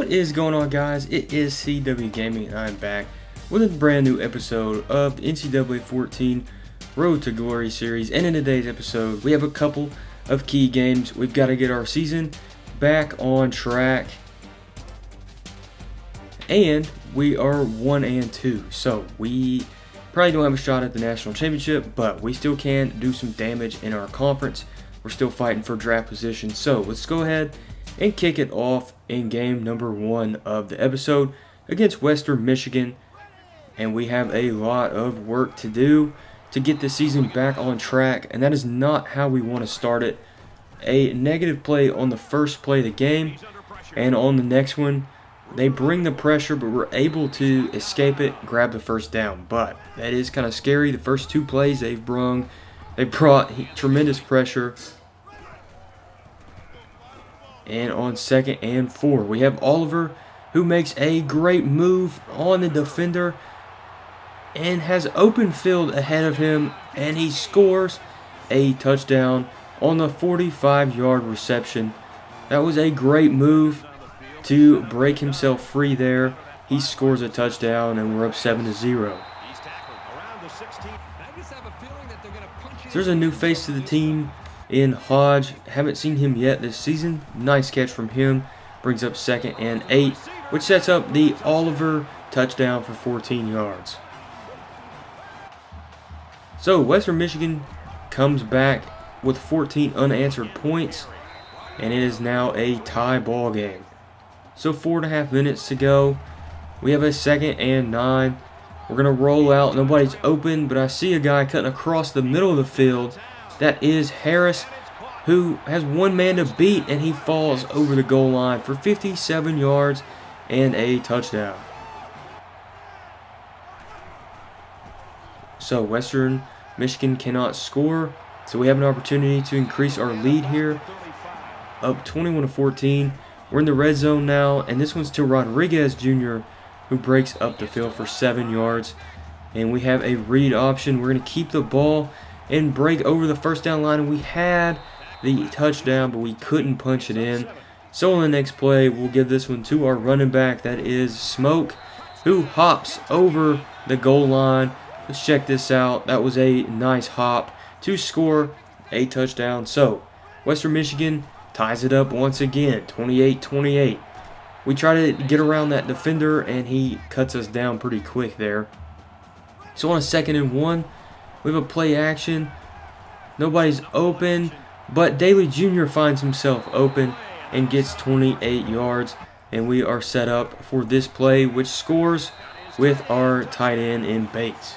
What is going on, guys? It is CW Gaming, and I'm back with a brand new episode of the NCAA 14 Road to Glory series. And in today's episode, we have a couple of key games. We've got to get our season back on track, and we are 1-2, so we probably don't have a shot at the national championship, but we still can do some damage in our conference. We're still fighting for draft position, so let's go ahead and kick it off in game number 1 of the episode against Western Michigan. And we have a lot of work to do to get the season back on track, and that is not how we want to start it. A negative play on the first play of the game, and on the next one they bring the pressure, but we're able to escape it, grab the first down. But that is kind of scary. The first 2 plays they brought tremendous pressure. And on 2nd and 4, we have Oliver, who makes a great move on the defender and has open field ahead of him, and he scores a touchdown on the 45-yard reception. That was a great move to break himself free there. He scores a touchdown, and we're up 7-0. So there's a new face to the team in Hodge. Haven't seen him yet this season. Nice catch from him. Brings up 2nd and 8, which sets up the Oliver touchdown for 14 yards. So Western Michigan comes back with 14 unanswered points, and it is now a tie ball game. So 4.5 minutes to go. We have a 2nd and 9. We're going to roll out. Nobody's open, but I see a guy cutting across the middle of the field. That is Harris, who has one man to beat, and he falls over the goal line for 57 yards and a touchdown. So Western Michigan cannot score, so we have an opportunity to increase our lead here. Up 21-14. We're in the red zone now, and this one's to Rodriguez Jr., who breaks up the field for 7 yards. And we have a read option. We're going to keep the ball and break over the first down line, and we had the touchdown, but we couldn't punch it in. So on the next play, we'll give this one to our running back, that is Smoke, who hops over the goal line. Let's check this out. That was a nice hop to score a touchdown. So Western Michigan ties it up once again, 28-28. We try to get around that defender, and he cuts us down pretty quick there. So on a 2nd and 1, we have a play action. Nobody's open, but Daly Jr. finds himself open and gets 28 yards. And we are set up for this play, which scores with our tight end in Bates.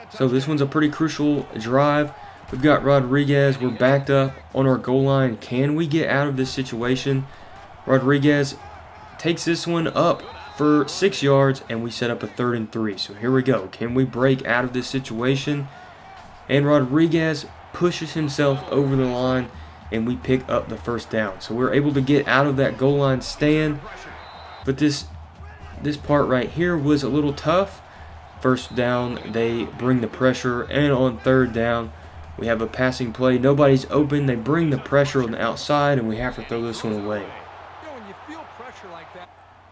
So this one's a pretty crucial drive. We've got Rodriguez. We're backed up on our goal line. Can we get out of this situation? Rodriguez takes this one up for 6 yards, and we set up a 3rd and 3. So here we go. Can we break out of this situation? And Rodriguez pushes himself over the line, and we pick up the first down. So we're able to get out of that goal line stand. But this part right here was a little tough. First down, they bring the pressure, and on 3rd down, we have a passing play. Nobody's open. They bring the pressure on the outside, and we have to throw this one away.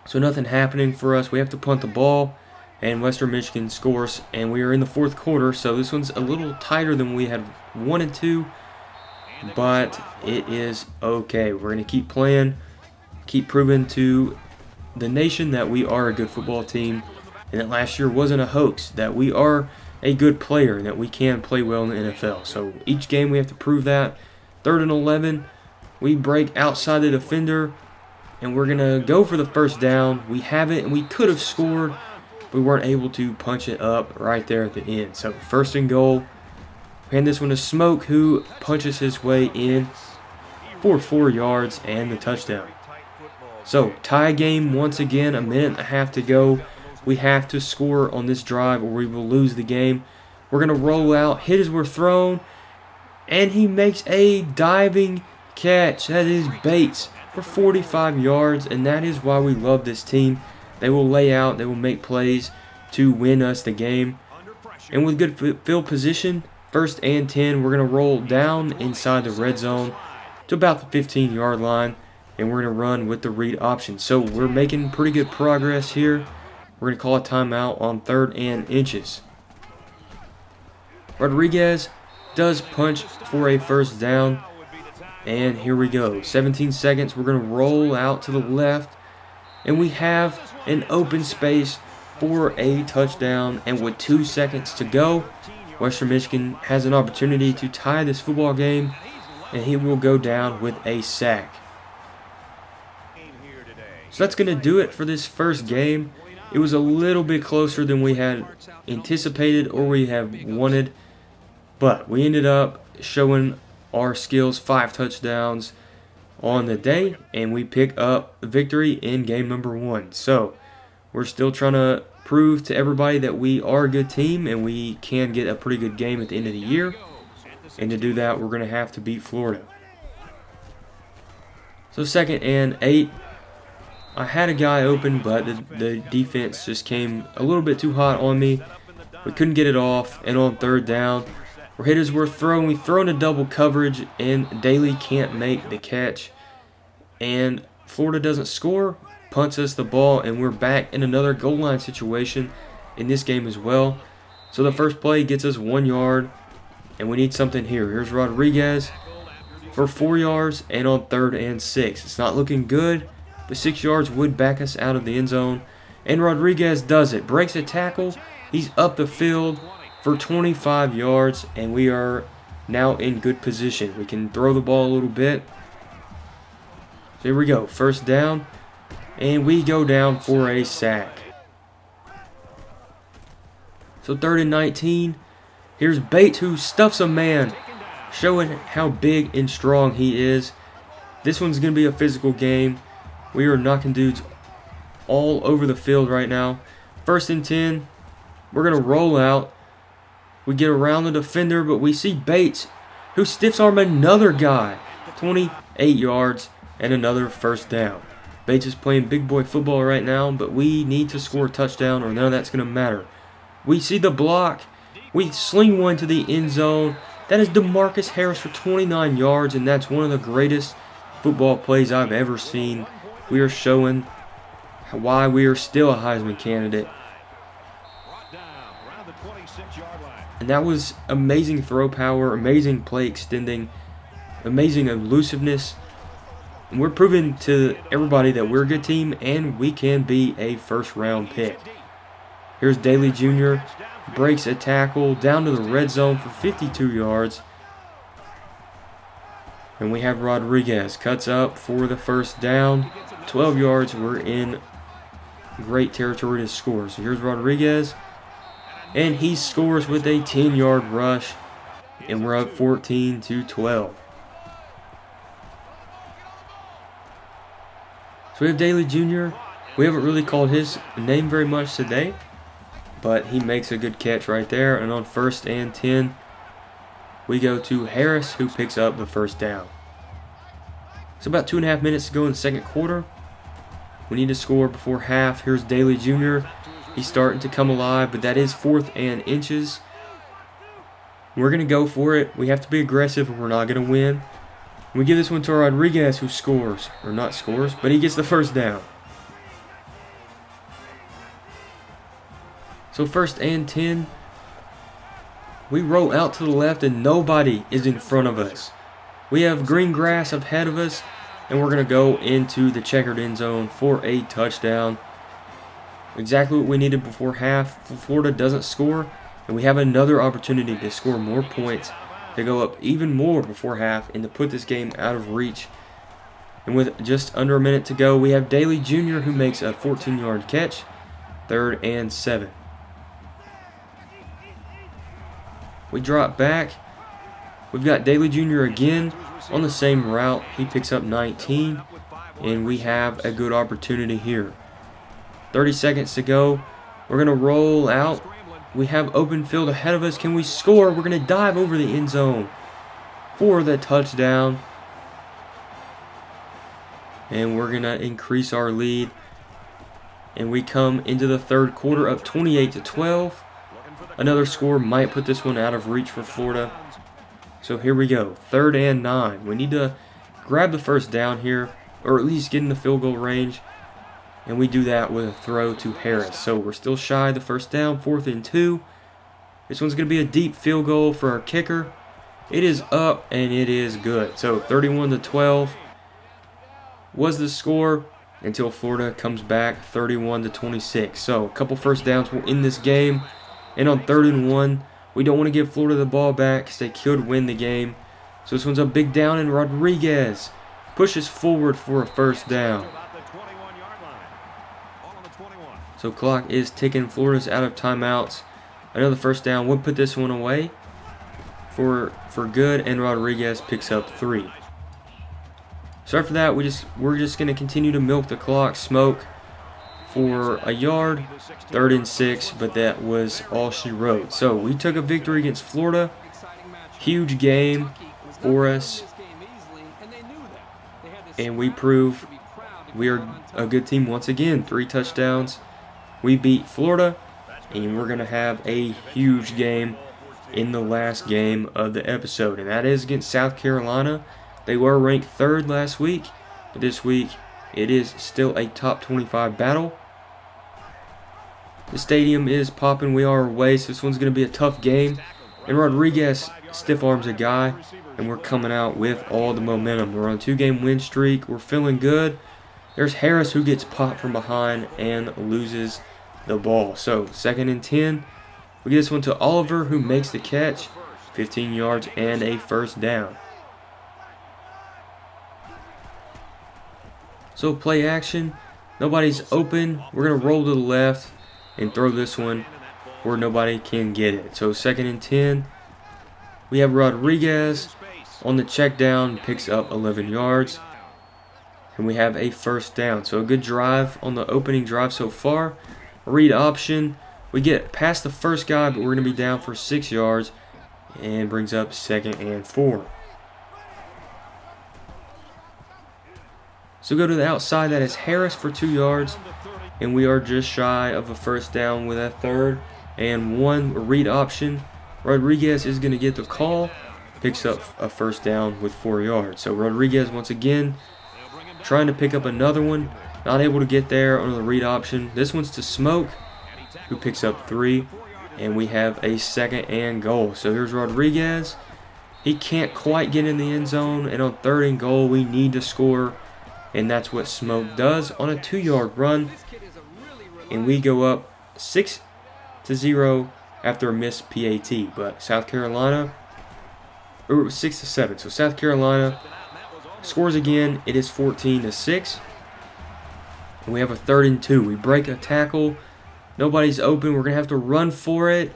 So nothing happening for us. We have to punt the ball, and Western Michigan scores, and we are in the 4th quarter. So this one's a little tighter than we had wanted to, but it is okay. We're going to keep playing, keep proving to the nation that we are a good football team, and that last year wasn't a hoax, that we are a good player and that we can play well in the NFL. So each game we have to prove that. 3rd and 11, we break outside the defender, and we're going to go for the first down. We have it, and we could have scored. We weren't able to punch it up right there at the end. So 1st and goal. Hand this one to Smoke, who punches his way in for 4 yards and the touchdown. So tie game once again, 1.5 minutes to go. We have to score on this drive or we will lose the game. We're going to roll out, hit as we're thrown, and he makes a diving catch. That is Bates for 45 yards, and that is why we love this team. They will lay out, they will make plays to win us the game. And with good field position, 1st and 10, we're going to roll down inside the red zone to about the 15-yard line. and we're going to run with the read option. So we're making pretty good progress here. We're going to call a timeout on 3rd and inches. Rodriguez does punch for a first down. And here we go. 17 seconds. We're going to roll out to the left. And we have an open space for a touchdown. And with 2 seconds to go, Western Michigan has an opportunity to tie this football game. And he will go down with a sack. So that's going to do it for this first game. It was a little bit closer than we had anticipated or we have wanted. But we ended up showing our skills, 5 touchdowns on the day, and we pick up victory in game number 1. So we're still trying to prove to everybody that we are a good team and we can get a pretty good game at the end of the year. And to do that, we're going to have to beat Florida. So 2nd and 8. I had a guy open, but the defense just came a little bit too hot on me. We couldn't get it off, and on 3rd down, our hitters were throwing. We throw into double coverage, and Daly can't make the catch. And Florida doesn't score, punts us the ball, and we're back in another goal line situation in this game as well. So the first play gets us 1 yard, and we need something here. Here's Rodriguez for 4 yards, and on 3rd and 6. It's not looking good, but 6 yards would back us out of the end zone. And Rodriguez does it. Breaks a tackle. He's up the field for 25 yards, and we are now in good position. We can throw the ball a little bit. So here we go. 1st down, and we go down for a sack. So 3rd and 19. Here's Bates, who stuffs a man, showing how big and strong he is. This one's going to be a physical game. We are knocking dudes all over the field right now. 1st and 10. We're going to roll out. We get around the defender, but we see Bates, who stiffs arm another guy. 28 yards and another 1st down. Bates is playing big boy football right now, but we need to score a touchdown or none of that's going to matter. We see the block. We sling one to the end zone. That is DeMarcus Harris for 29 yards, and that's one of the greatest football plays I've ever seen. We are showing why we are still a Heisman candidate. And that was amazing throw power, amazing play extending, amazing elusiveness. And we're proving to everybody that we're a good team and we can be a 1st round pick. Here's Daly Jr. Breaks a tackle down to the red zone for 52 yards. And we have Rodriguez. Cuts up for the 1st down. 12 yards. We're in great territory to score. So here's Rodriguez. And he scores with a 10-yard rush. And we're up 14-12. So we have Daly Jr. We haven't really called his name very much today, but he makes a good catch right there. And on 1st and 10, we go to Harris, who picks up the 1st down. So about 2.5 minutes to go in the 2nd quarter. We need to score before half. Here's Daly Jr. He's starting to come alive, but that is 4th and inches. We're going to go for it. We have to be aggressive, or we're not going to win. We give this one to Rodriguez, who scores. Or not scores, but he gets the 1st down. So 1st and 10. We roll out to the left, and nobody is in front of us. We have green grass ahead of us, and we're going to go into the checkered end zone for a touchdown. Exactly what we needed before half. Florida doesn't score, and we have another opportunity to score more points, to go up even more before half, and to put this game out of reach. And with just under a minute to go, we have Daly Jr. who makes a 14-yard catch. 3rd and 7. We drop back. We've got Daly Jr. again on the same route. He picks up 19, and we have a good opportunity here. 30 seconds to go. We're going to roll out. We have open field ahead of us. Can we score? We're going to dive over the end zone for the touchdown. And we're going to increase our lead. And we come into the 3rd quarter up 28-12. Another score might put this one out of reach for Florida. So here we go. 3rd and 9. We need to grab the 1st down here. or at least get in the field goal range. And we do that with a throw to Harris. So we're still shy of the first down, 4th and 2. This one's going to be a deep field goal for our kicker. It is up, and it is good. So 31-12 was the score until Florida comes back 31-26. So a couple first downs will end this game. And on 3rd and 1, we don't want to give Florida the ball back because they could win the game. So this one's a big down, and Rodriguez pushes forward for a first down. So clock is ticking. Florida's out of timeouts. Another first down would put this one away for good, and Rodriguez picks up 3. So after that, we're just going to continue to milk the clock, smoke for a yard, 3rd and 6, but that was all she wrote. So we took a victory against Florida. Huge game for us, and we prove we are a good team once again. 3 touchdowns. We beat Florida, and we're going to have a huge game in the last game of the episode, and that is against South Carolina. They were ranked 3rd last week, but this week it is still a top 25 battle. The stadium is popping. We are away, so this one's going to be a tough game. And Rodriguez stiff arms a guy, and we're coming out with all the momentum. We're on a 2-game win streak. We're feeling good. There's Harris, who gets popped from behind and loses the ball. So 2nd and 10. We get this one to Oliver, who makes the catch. 15 yards and a first down. So play action. Nobody's open. We're going to roll to the left and throw this one where nobody can get it. So 2nd and 10. We have Rodriguez on the check down, picks up 11 yards. And we have a first down. So a good drive on the opening drive so far. Read option. We get past the first guy, but we're going to be down for 6 yards. And brings up 2nd and 4. So go to the outside. That is Harris for 2 yards. And we are just shy of a first down with a 3rd and 1. Read option. Rodriguez is going to get the call. Picks up a first down with 4 yards. So Rodriguez once again trying to pick up another one. Not able to get there on the read option. This one's to Smoke, who picks up 3. And we have a 2nd and goal. So here's Rodriguez. He can't quite get in the end zone. And on 3rd and goal, we need to score. And that's what Smoke does on a 2-yard run. And we go up 6-0 after a missed PAT. But South Carolina, or 6-7. So South Carolina scores again. It is 14-6. And we have a 3rd and 2. We break a tackle. Nobody's open. We're going to have to run for it.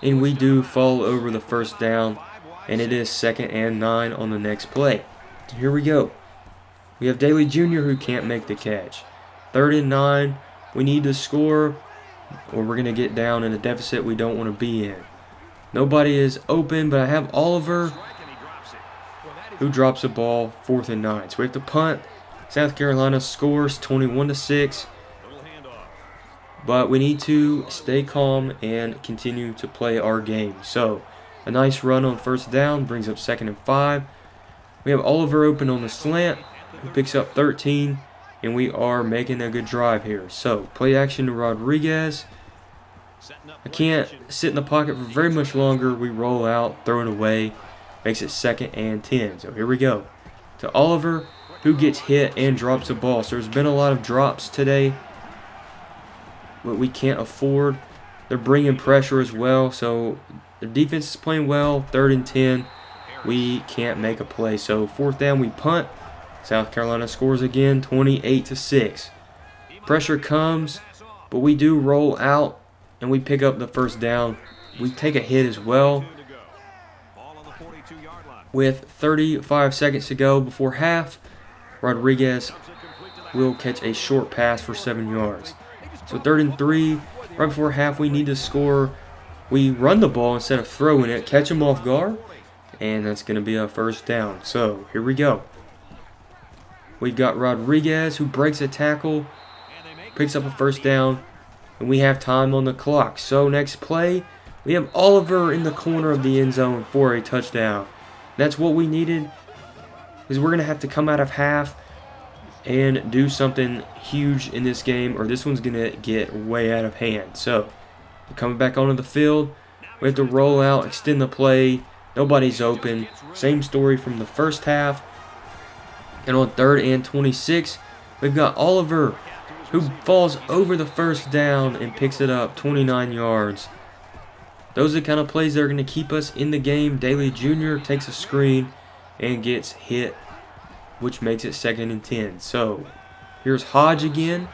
And we do fall over the first down. And it is 2nd and 9 on the next play. So here we go. We have Daly Jr. who can't make the catch. 3rd and 9. We need to score, or we're going to get down in a deficit we don't want to be in. Nobody is open, but I have Oliver, who drops the ball. 4th and 9. So we have to punt. South Carolina scores 21-6. But we need to stay calm and continue to play our game. So a nice run on first down brings up 2nd and 5. We have Oliver open on the slant, who picks up 13. And we are making a good drive here. So, play action to Rodriguez. I can't sit in the pocket for very much longer. We roll out, throw it away. Makes it 2nd and 10. So, here we go. To Oliver, who gets hit and drops the ball. So, there's been a lot of drops today. But we can't afford. They're bringing pressure as well. So, the defense is playing well. 3rd and 10. We can't make a play. So, 4th down, we punt. South Carolina scores again, 28-6. Pressure comes, but we do roll out, and we pick up the first down. We take a hit as well. With 35 seconds to go before half, Rodriguez will catch a short pass for 7 yards. So 3rd and 3, right before half, we need to score. We run the ball instead of throwing it, catch him off guard, and that's going to be a first down. So here we go. We've got Rodriguez, who breaks a tackle, picks up a first down, and we have time on the clock. So next play, we have Oliver in the corner of the end zone for a touchdown. That's what we needed, because we're going to have to come out of half and do something huge in this game, or this one's going to get way out of hand. So, we're coming back onto the field. We have to roll out, extend the play. Nobody's open. Same story from the first half. And on 3rd and 26, we've got Oliver, who falls over the first down and picks it up 29 yards. Those are the kind of plays that are going to keep us in the game. Daly Jr. takes a screen and gets hit, which makes it 2nd and 10. So, here's Hodge again.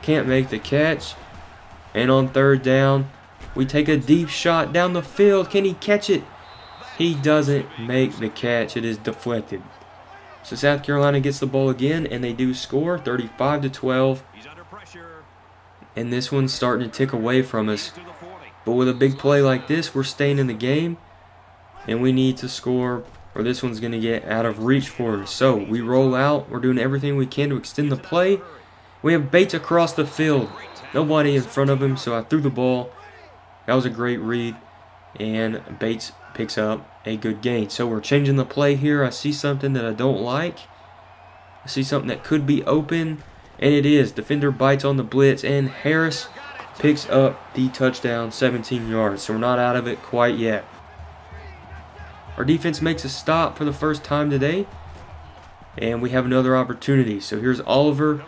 Can't make the catch. And on 3rd down, we take a deep shot down the field. Can he catch it? He doesn't make the catch. It is deflected. So South Carolina gets the ball again, and they do score 35-12. And this one's starting to tick away from us. But with a big play like this, we're staying in the game, and we need to score, or this one's going to get out of reach for us. So we roll out. We're doing everything we can to extend the play. We have Bates across the field. Nobody in front of him, so I threw the ball. That was a great read, and Bates picks up a good gain. So we're changing the play here. I see something that I don't like. I see something that could be open, and it is. Defender bites on the blitz, and Harris picks up the touchdown, 17 yards. So we're not out of it quite yet. Our defense makes a stop for the first time today, and we have another opportunity. So here's Oliver.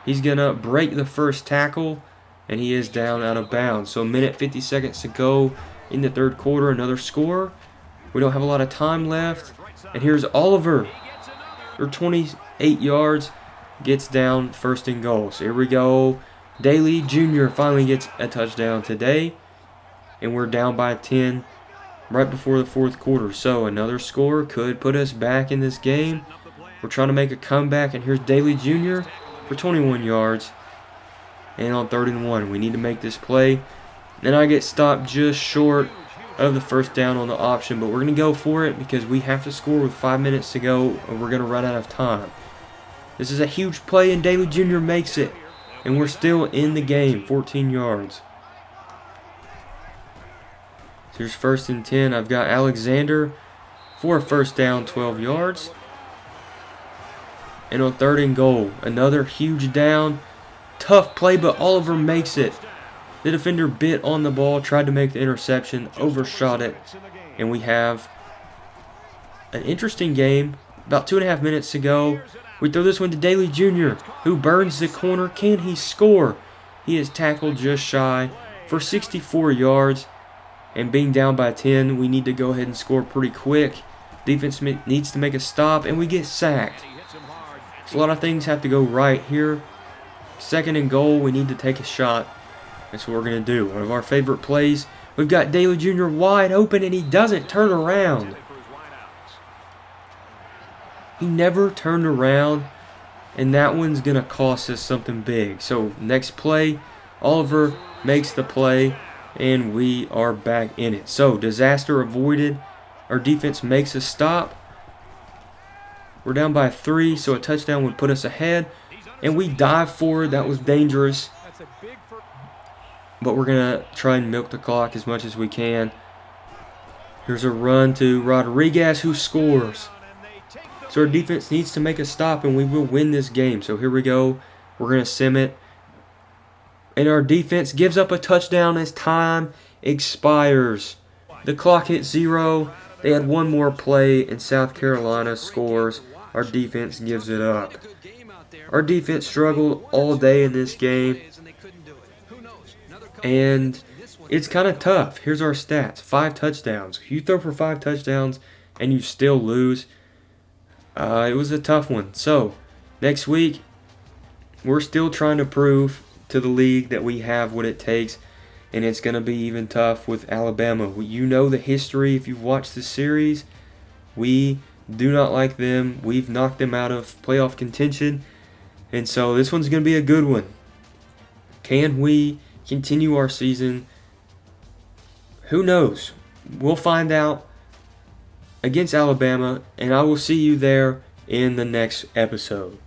He's going to break the first tackle, and he is down out of bounds. So a minute, 50 seconds to go in the 3rd quarter, another score. We don't have a lot of time left. And here's Oliver, for 28 yards, gets down 1st and goal. So here we go. Daly Jr. finally gets a touchdown today, and we're down by 10 right before the 4th quarter. So another score could put us back in this game. We're trying to make a comeback, and here's Daly Jr. for 21 yards. And on 3rd and 1, we need to make this play. Then I get stopped just short of the 1st down on the option, but we're going to go for it because we have to score with 5 minutes to go, or we're going to run out of time. This is a huge play, and Daly Jr. makes it. And we're still in the game, 14 yards. So here's 1st and 10. I've got Alexander for a 1st down, 12 yards. And on 3rd and goal, another huge down. Tough play, but Oliver makes it. The defender bit on the ball, tried to make the interception, overshot it. And we have an interesting game. About 2.5 minutes to go. We throw this one to Daly Jr., who burns the corner. Can he score? He is tackled just shy for 64 yards. And being down by 10, we need to go ahead and score pretty quick. Defense needs to make a stop, and we get sacked. So a lot of things have to go right here. 2nd and goal, we need to take a shot. That's what we're going to do. One of our favorite plays. We've got Daly Jr. wide open, and he doesn't turn around. He never turned around, and that one's going to cost us something big. So next play, Oliver makes the play, and we are back in it. So disaster avoided. Our defense makes a stop. We're down by 3, so a touchdown would put us ahead. And we dive forward. That was dangerous. But we're going to try and milk the clock as much as we can. Here's a run to Rodriguez, who scores. So our defense needs to make a stop, and we will win this game. So here we go. We're going to sim it. And our defense gives up a touchdown as time expires. The clock hits 0. They had one more play, and South Carolina scores. Our defense gives it up. Our defense struggled all day in this game. And it's kind of tough. Here's our stats. 5 touchdowns. You throw for 5 touchdowns, and you still lose. It was a tough one. So, next week, we're still trying to prove to the league that we have what it takes, and it's going to be even tough with Alabama. You know the history if you've watched the series. We do not like them. We've knocked them out of playoff contention, and so this one's going to be a good one. Can we continue our season? Who knows? We'll find out against Alabama, and I will see you there in the next episode.